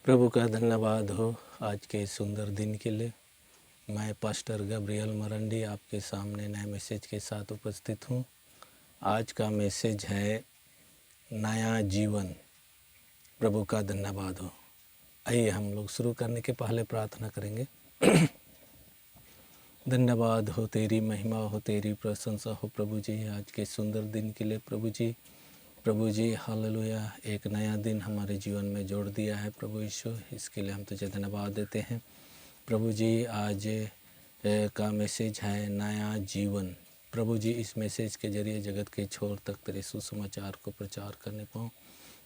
प्रभु का धन्यवाद हो आज के इस सुंदर दिन के लिए। मैं पास्टर गब्रियल मरंडी आपके सामने नए मैसेज के साथ उपस्थित हूँ। आज का मैसेज है नया जीवन। प्रभु का धन्यवाद हो। आइए हम लोग शुरू करने के पहले प्रार्थना करेंगे। धन्यवाद हो, तेरी महिमा हो, तेरी प्रशंसा हो प्रभु जी आज के सुंदर दिन के लिए। प्रभु जी हालेलुया, एक नया दिन हमारे जीवन में जोड़ दिया है प्रभु यीशु, इसके लिए हम तुझे धन्यवाद देते हैं। प्रभु जी आज का मैसेज है नया जीवन। प्रभु जी इस मैसेज के जरिए जगत के छोर तक तेरे सुसमाचार को प्रचार करने पाऊँ।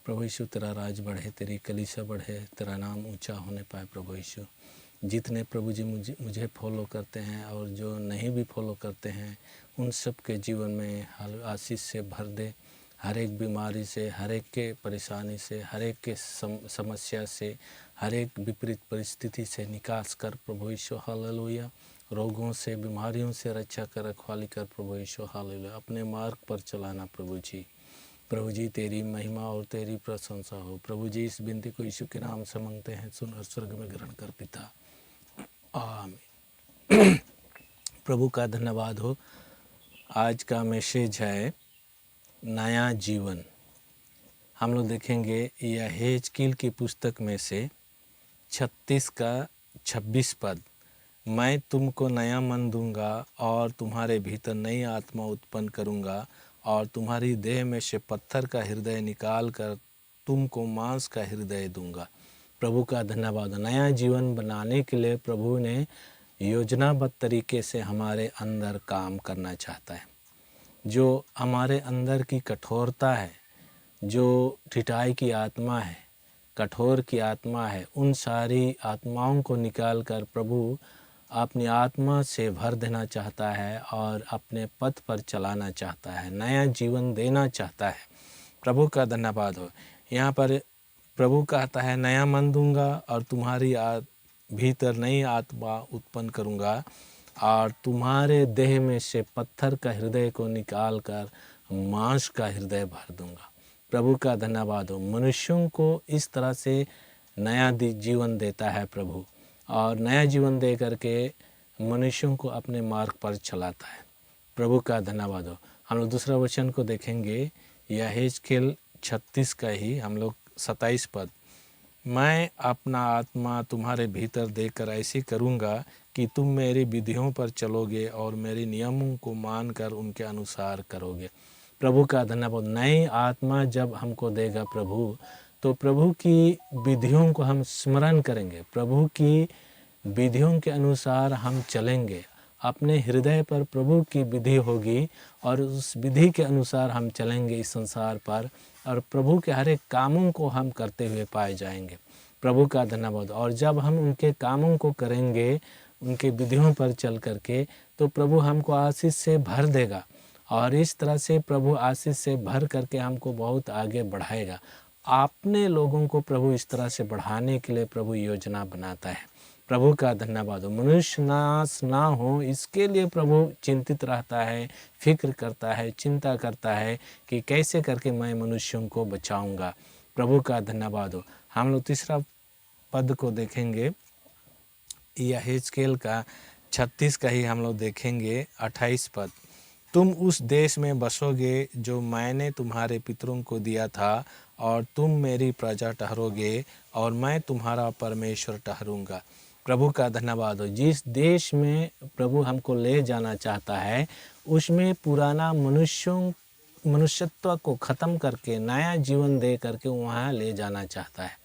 प्रभु यीशु तेरा राज बढ़े, तेरी कलीसिया बढ़े, तेरा नाम ऊंचा होने पाए। प्रभु यीशु जितने प्रभु जी मुझे फॉलो करते हैं और जो नहीं भी फॉलो करते हैं उन सब के जीवन में आशीष से भर दे। हर एक बीमारी से, हर एक के परेशानी से, हर एक के समस्या से, हर एक विपरीत परिस्थिति से निकास कर प्रभु यीशु हालेलुया। रोगों से, बीमारियों से रक्षा कर, रखवाली कर प्रभु यीशु हालेलुया। अपने मार्ग पर चलाना प्रभु जी तेरी महिमा और तेरी प्रशंसा हो। प्रभु जी इस विनती को यीशु के नाम से मांगते हैं, सुन और स्वर्ग में ग्रहण कर पिता, आमीन। प्रभु का धन्यवाद हो। आज का मैसेज है नया जीवन। हम लोग देखेंगे यहेजकेल की पुस्तक में से 36 का 26 पद। मैं तुमको नया मन दूंगा और तुम्हारे भीतर नई आत्मा उत्पन्न करूंगा और तुम्हारी देह में से पत्थर का हृदय निकाल कर तुमको मांस का हृदय दूंगा। प्रभु का धन्यवाद। नया जीवन बनाने के लिए प्रभु ने योजनाबद्ध तरीके से हमारे अंदर काम करना चाहता है। जो हमारे अंदर की कठोरता है, जो ढिठाई की आत्मा है, कठोर की आत्मा है, उन सारी आत्माओं को निकाल कर प्रभु अपनी आत्मा से भर देना चाहता है और अपने पथ पर चलाना चाहता है, नया जीवन देना चाहता है। प्रभु का धन्यवाद हो। यहाँ पर प्रभु कहता है नया मन दूंगा और तुम्हारी भीतर नई आत्मा उत्पन्न करूंगा और तुम्हारे देह में से पत्थर का हृदय को निकाल कर मांस का हृदय भर दूंगा। प्रभु का धन्यवाद हो। मनुष्यों को इस तरह से नया जीवन देता है प्रभु, और नया जीवन दे करके मनुष्यों को अपने मार्ग पर चलाता है। प्रभु का धन्यवाद हो। हम लोग दूसरा वचन को देखेंगे, यहेजकेल 36 का ही हम लोग 27 पद। मैं अपना आत्मा तुम्हारे भीतर देकर ऐसे करूँगा कि तुम मेरी विधियों पर चलोगे और मेरे नियमों को मानकर उनके अनुसार करोगे। प्रभु का धन्यवाद। नई आत्मा जब हमको देगा प्रभु, तो प्रभु की विधियों को हम स्मरण करेंगे, प्रभु की विधियों के अनुसार हम चलेंगे। अपने हृदय पर प्रभु की विधि होगी और उस विधि के अनुसार हम चलेंगे इस संसार पर, और प्रभु के हर एक कामों को हम करते हुए पाए जाएंगे। प्रभु का धन्यवाद। और जब हम उनके कामों को करेंगे, उनके विधियों पर चल करके, तो प्रभु हमको आशीष से भर देगा और इस तरह से प्रभु आशीष से भर करके हमको बहुत आगे बढ़ाएगा। अपने लोगों को प्रभु इस तरह से बढ़ाने के लिए प्रभु योजना बनाता है। प्रभु का धन्यवाद हो। मनुष्य नाश ना हो इसके लिए प्रभु चिंतित रहता है, फिक्र करता है, चिंता करता है कि कैसे करके मैं मनुष्यों को बचाऊंगा। प्रभु का धन्यवाद हो। हम लोग तीसरा पद को देखेंगे, यहेजकेल का 36 का ही हम लोग देखेंगे 28 पद। तुम उस देश में बसोगे जो मैंने तुम्हारे पितरों को दिया था और तुम मेरी प्रजा ठहरोगे और मैं तुम्हारा परमेश्वर ठहरूंगा। प्रभु का धन्यवाद हो। जिस देश में प्रभु हमको ले जाना चाहता है उसमें पुराना मनुष्यत्व को ख़त्म करके नया जीवन दे करके वहाँ ले जाना चाहता है।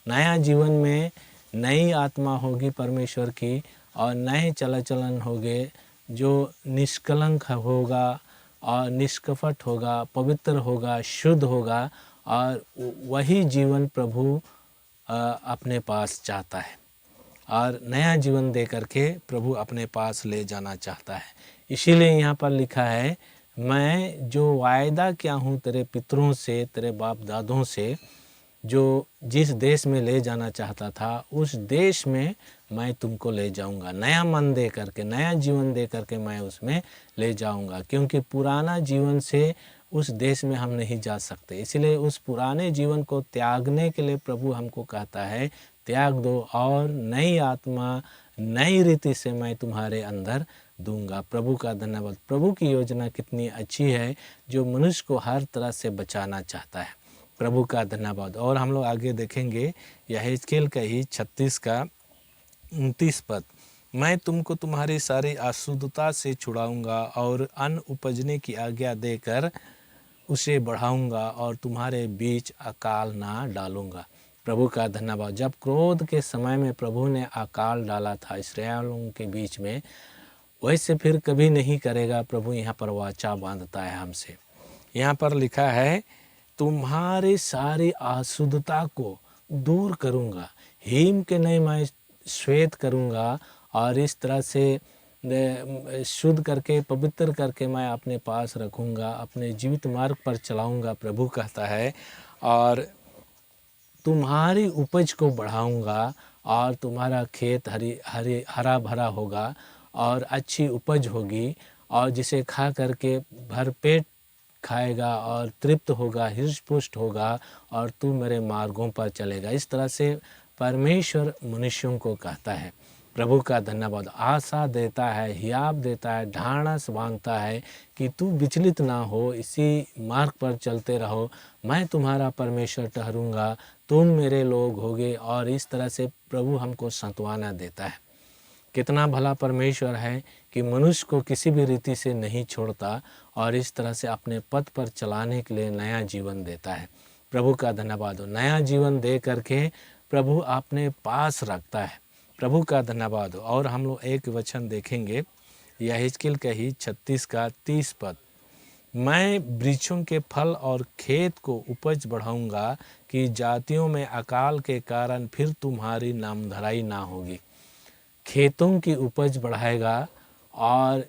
नया जीवन में नई आत्मा होगी परमेश्वर की और नए चलन होंगे, जो निष्कलंक होगा और निष्कपट होगा, पवित्र होगा, शुद्ध होगा, और वही जीवन प्रभु अपने पास चाहता है और नया जीवन दे करके प्रभु अपने पास ले जाना चाहता है। इसीलिए यहाँ पर लिखा है, मैं जो वायदा किया हूँ तेरे पितरों से, तेरे बाप दादों से, जो जिस देश में ले जाना चाहता था उस देश में मैं तुमको ले जाऊंगा। नया मन दे करके, नया जीवन दे करके मैं उसमें ले जाऊंगा, क्योंकि पुराना जीवन से उस देश में हम नहीं जा सकते। इसलिए उस पुराने जीवन को त्यागने के लिए प्रभु हमको कहता है त्याग दो और नई आत्मा नई रीति से मैं तुम्हारे अंदर दूंगा। प्रभु का धन्यवाद। प्रभु की योजना कितनी अच्छी है जो मनुष्य को हर तरह से बचाना चाहता है। प्रभु का धन्यवाद। और हम लोग आगे देखेंगे यहेजकेल का ही 36 का 29 पद, मैं तुमको तुम्हारी सारी अशुद्धता से छुड़ाऊंगा और अन्न उपजने की आज्ञा देकर उसे बढ़ाऊंगा और तुम्हारे बीच अकाल ना डालूंगा। प्रभु का धन्यवाद। जब क्रोध के समय में प्रभु ने अकाल डाला था इस्राएलियों के बीच में, वैसे फिर कभी नहीं करेगा। प्रभु यहाँ पर वाचा बांधता है हमसे। यहाँ पर लिखा है तुम्हारी सारी अशुद्धता को दूर करूँगा, हिम के नहीं मैं श्वेत करूँगा और इस तरह से शुद्ध करके पवित्र करके मैं अपने पास रखूँगा, अपने जीवित मार्ग पर चलाऊँगा। प्रभु कहता है और तुम्हारी उपज को बढ़ाऊँगा और तुम्हारा खेत हरा भरा होगा और अच्छी उपज होगी और जिसे खा करके भर पेट खाएगा और तृप्त होगा, हृष्ट-पुष्ट होगा और तू मेरे मार्गों पर चलेगा। इस तरह से परमेश्वर मनुष्यों को कहता है। प्रभु का धन्यवाद। आशा देता है, हियाव देता है, ढाढ़स बांधता है कि तू विचलित ना हो, इसी मार्ग पर चलते रहो, मैं तुम्हारा परमेश्वर ठहरूंगा, तुम मेरे लोग होगे। और इस तरह से प्रभु हमको सांत्वना देता है। कितना भला परमेश्वर है कि मनुष्य को किसी भी रीति से नहीं छोड़ता और इस तरह से अपने पथ पर चलाने के लिए नया जीवन देता है। प्रभु का धन्यवाद हो। नया जीवन दे करके प्रभु अपने पास रखता है। प्रभु का धन्यवाद हो। और हम लोग एक वचन देखेंगे यहेजकेल का ही 36 का 30 पद, मैं वृक्षों के फल और खेत को उपज बढ़ाऊंगा कि जातियों में अकाल के कारण फिर तुम्हारी नामधराई ना होगी। खेतों की उपज बढ़ाएगा और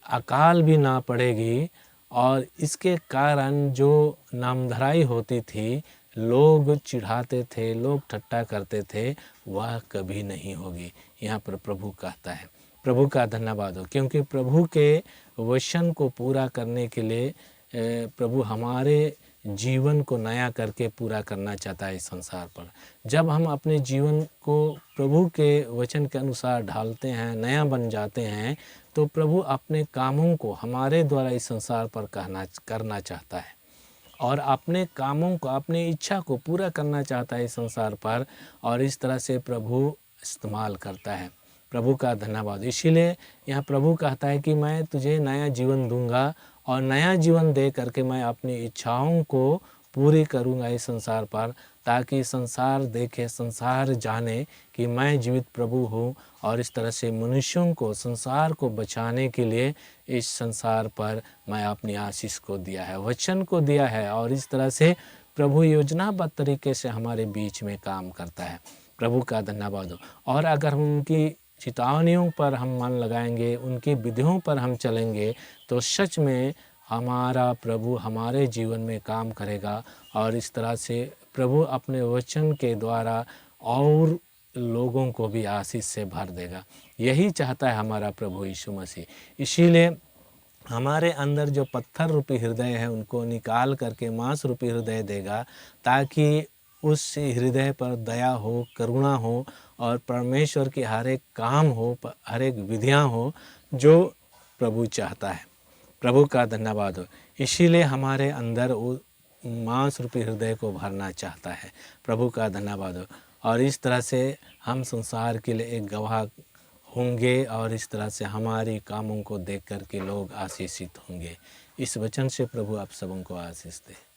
अकाल भी ना पड़ेगी और इसके कारण जो नामधराई होती थी, लोग चिढ़ाते थे, लोग ठट्टा करते थे, वह कभी नहीं होगी। यहाँ पर प्रभु कहता है। प्रभु का धन्यवाद हो, क्योंकि प्रभु के वचन को पूरा करने के लिए प्रभु हमारे जीवन को नया करके पूरा करना चाहता है इस संसार पर। जब हम अपने जीवन को प्रभु के वचन के अनुसार ढालते हैं, नया बन जाते हैं, तो प्रभु अपने कामों को हमारे द्वारा इस संसार पर करना चाहता है और अपने कामों को, अपनी इच्छा को पूरा करना चाहता है इस संसार पर। और इस तरह से प्रभु इस्तेमाल करता है। प्रभु का धन्यवाद। इसीलिए यहाँ प्रभु कहता है कि मैं तुझे नया जीवन दूंगा और नया जीवन दे करके मैं अपनी इच्छाओं को पूरी करूंगा इस संसार पर, ताकि संसार देखे, संसार जाने कि मैं जीवित प्रभु हूँ। और इस तरह से मनुष्यों को, संसार को बचाने के लिए इस संसार पर मैं अपनी आशीष को दिया है, वचन को दिया है। और इस तरह से प्रभु योजनाबद्ध तरीके से हमारे बीच में काम करता है। प्रभु का धन्यवाद हो। और अगर हम उनकी चेतावनियों पर हम मन लगाएंगे, उनकी विधियों पर हम चलेंगे, तो सच में हमारा प्रभु हमारे जीवन में काम करेगा। और इस तरह से प्रभु अपने वचन के द्वारा और लोगों को भी आशीष से भर देगा। यही चाहता है हमारा प्रभु यीशु मसीह। इसीलिए हमारे अंदर जो पत्थर रूपी हृदय है उनको निकाल करके मांस रूपी हृदय देगा, ताकि उस हृदय पर दया हो, करुणा हो और परमेश्वर की हर एक काम हो, हर एक विधियाँ हो जो प्रभु चाहता है। प्रभु का धन्यवाद हो। इसीलिए हमारे अंदर वो मांस रूपी हृदय को भरना चाहता है। प्रभु का धन्यवाद हो। और इस तरह से हम संसार के लिए एक गवाह होंगे और इस तरह से हमारे कामों को देख कर के लोग आशीषित होंगे। इस वचन से प्रभु आप सबों को आशीष दे।